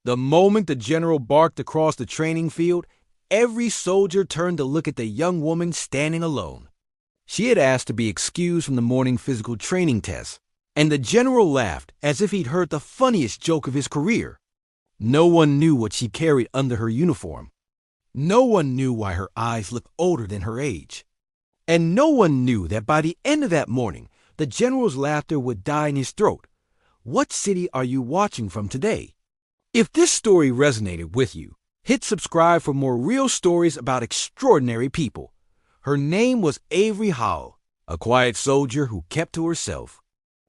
The moment the general barked across the training field, every soldier turned to look at the young woman standing alone. She had asked to be excused from the morning physical training test, and the general laughed as if he'd heard the funniest joke of his career. No one knew what she carried under her uniform. No one knew why her eyes looked older than her age. And no one knew that by the end of that morning, the general's laughter would die in his throat. What city are you watching from today? If this story resonated with you, hit subscribe for more real stories about extraordinary people. Her name was Avery Howell, a quiet soldier who kept to herself.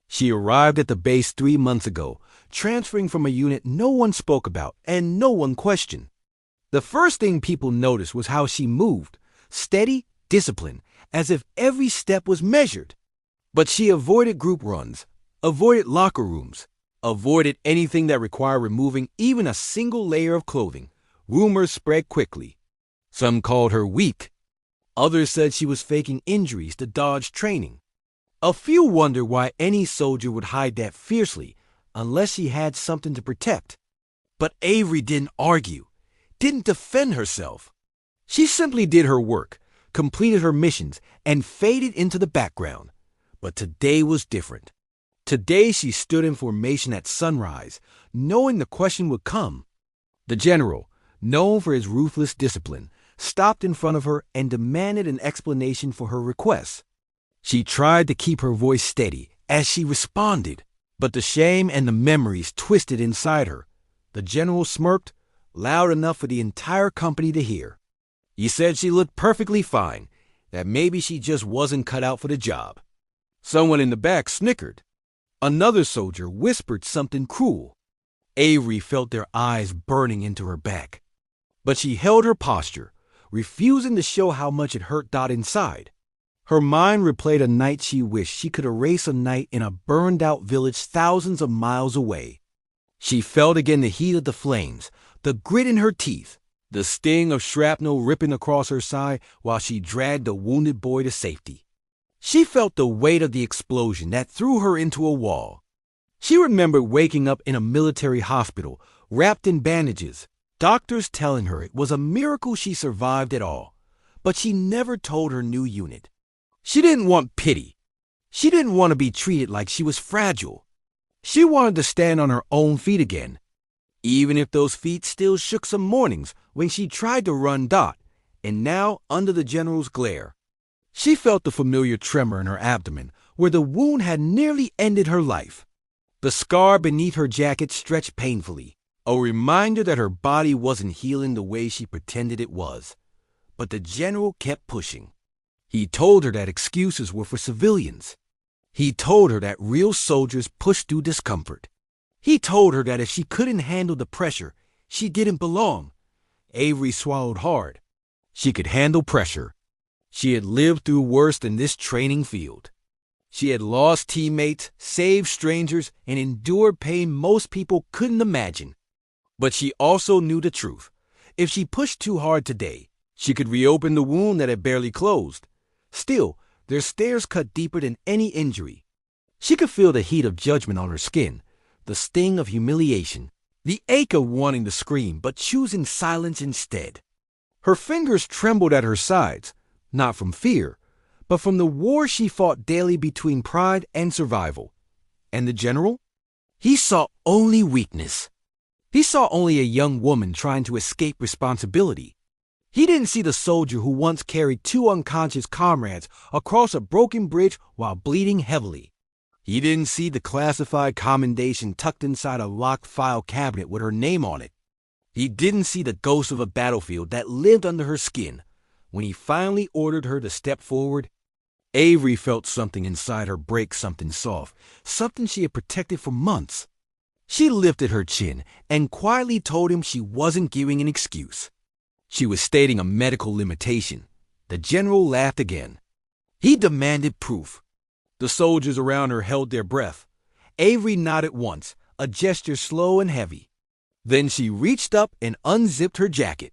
She arrived at the base 3 months ago, transferring from a unit no one spoke about and no one questioned. The first thing people noticed was how she moved, steady, disciplined, as if every step was measured. But she avoided group runs, avoided locker rooms, avoided anything that required removing even a single layer of clothing. Rumors spread quickly. Some called her weak. Others said she was faking injuries to dodge training. A few wondered why any soldier would hide that fiercely unless she had something to protect. But Avery didn't argue, didn't defend herself. She simply did her work, completed her missions, and faded into the background. But today was different. Today she stood in formation at sunrise, knowing the question would come. The general, known for his ruthless discipline, stopped in front of her and demanded an explanation for her request. She tried to keep her voice steady as she responded, but the shame and the memories twisted inside her. The general smirked, loud enough for the entire company to hear. He said she looked perfectly fine, that maybe she just wasn't cut out for the job. Someone in the back snickered. Another soldier whispered something cruel. Avery felt their eyes burning into her back. But she held her posture, refusing to show how much it hurt Dot inside. Her mind replayed a night she wished she could erase, a night in a burned-out village thousands of miles away. She felt again the heat of the flames, the grit in her teeth, the sting of shrapnel ripping across her side while she dragged the wounded boy to safety. She felt the weight of the explosion that threw her into a wall. She remembered waking up in a military hospital, wrapped in bandages, doctors telling her it was a miracle she survived at all. But she never told her new unit. She didn't want pity. She didn't want to be treated like she was fragile. She wanted to stand on her own feet again, even if those feet still shook some mornings when she tried to run Dot, and now under the general's glare. She felt the familiar tremor in her abdomen where the wound had nearly ended her life. The scar beneath her jacket stretched painfully, a reminder that her body wasn't healing the way she pretended it was. But the general kept pushing. He told her that excuses were for civilians. He told her that real soldiers pushed through discomfort. He told her that if she couldn't handle the pressure, she didn't belong. Avery swallowed hard. She could handle pressure. She had lived through worse than this training field. She had lost teammates, saved strangers, and endured pain most people couldn't imagine. But she also knew the truth. If she pushed too hard today, she could reopen the wound that had barely closed. Still, their stares cut deeper than any injury. She could feel the heat of judgment on her skin, the sting of humiliation, the ache of wanting to scream but choosing silence instead. Her fingers trembled at her sides, not from fear, but from the war she fought daily between pride and survival. And the general? He saw only weakness. He saw only a young woman trying to escape responsibility. He didn't see the soldier who once carried 2 unconscious comrades across a broken bridge while bleeding heavily. He didn't see the classified commendation tucked inside a locked file cabinet with her name on it. He didn't see the ghost of a battlefield that lived under her skin. When he finally ordered her to step forward, Avery felt something inside her break, something soft, something she had protected for months. She lifted her chin and quietly told him she wasn't giving an excuse. She was stating a medical limitation. The general laughed again. He demanded proof. The soldiers around her held their breath. Avery nodded once, a gesture slow and heavy. Then she reached up and unzipped her jacket.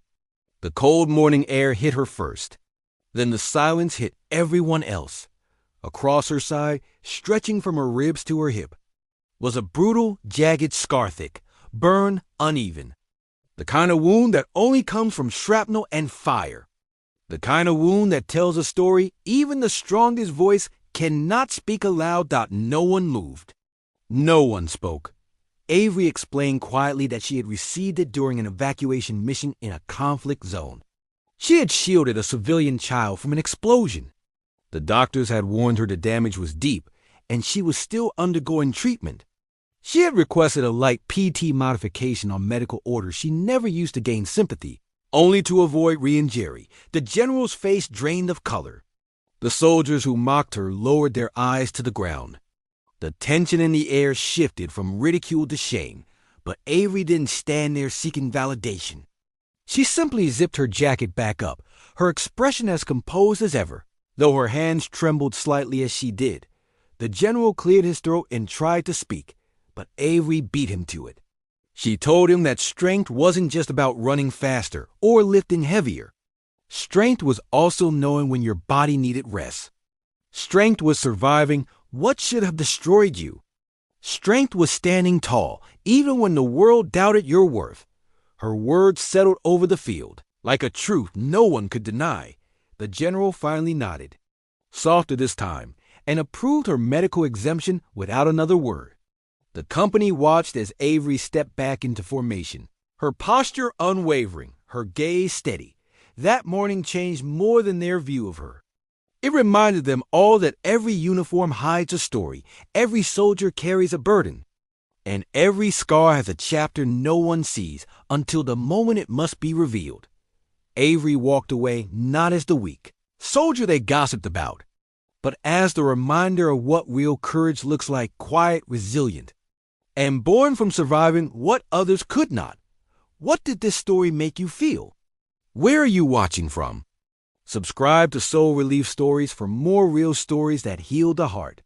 The cold morning air hit her first. Then the silence hit everyone else. Across her side, stretching from her ribs to her hip, was a brutal, jagged scar thick, burn uneven. The kind of wound that only comes from shrapnel and fire. The kind of wound that tells a story even the strongest voice cannot speak aloud. No one moved. No one spoke. Avery explained quietly that she had received it during an evacuation mission in a conflict zone. She had shielded a civilian child from an explosion. The doctors had warned her the damage was deep, and she was still undergoing treatment. She had requested a light PT modification on medical orders. She never used to gain sympathy, only to avoid re-injury. The general's face drained of color. The soldiers who mocked her lowered their eyes to the ground. The tension in the air shifted from ridicule to shame, but Avery didn't stand there seeking validation. She simply zipped her jacket back up, her expression as composed as ever, though her hands trembled slightly as she did. The general cleared his throat and tried to speak, but Avery beat him to it. She told him that strength wasn't just about running faster or lifting heavier. Strength was also knowing when your body needed rest. Strength was surviving what should have destroyed you. Strength was standing tall, even when the world doubted your worth. Her words settled over the field, like a truth no one could deny. The general finally nodded, softer this time, and approved her medical exemption without another word. The company watched as Avery stepped back into formation, her posture unwavering, her gaze steady. That morning changed more than their view of her. It reminded them all that every uniform hides a story, every soldier carries a burden, and every scar has a chapter no one sees until the moment it must be revealed. Avery walked away not as the weak soldier they gossiped about, but as the reminder of what real courage looks like: quiet, resilient, and born from surviving what others could not. What did this story make you feel? Where are you watching from? Subscribe to Soul Relief Stories for more real stories that heal the heart.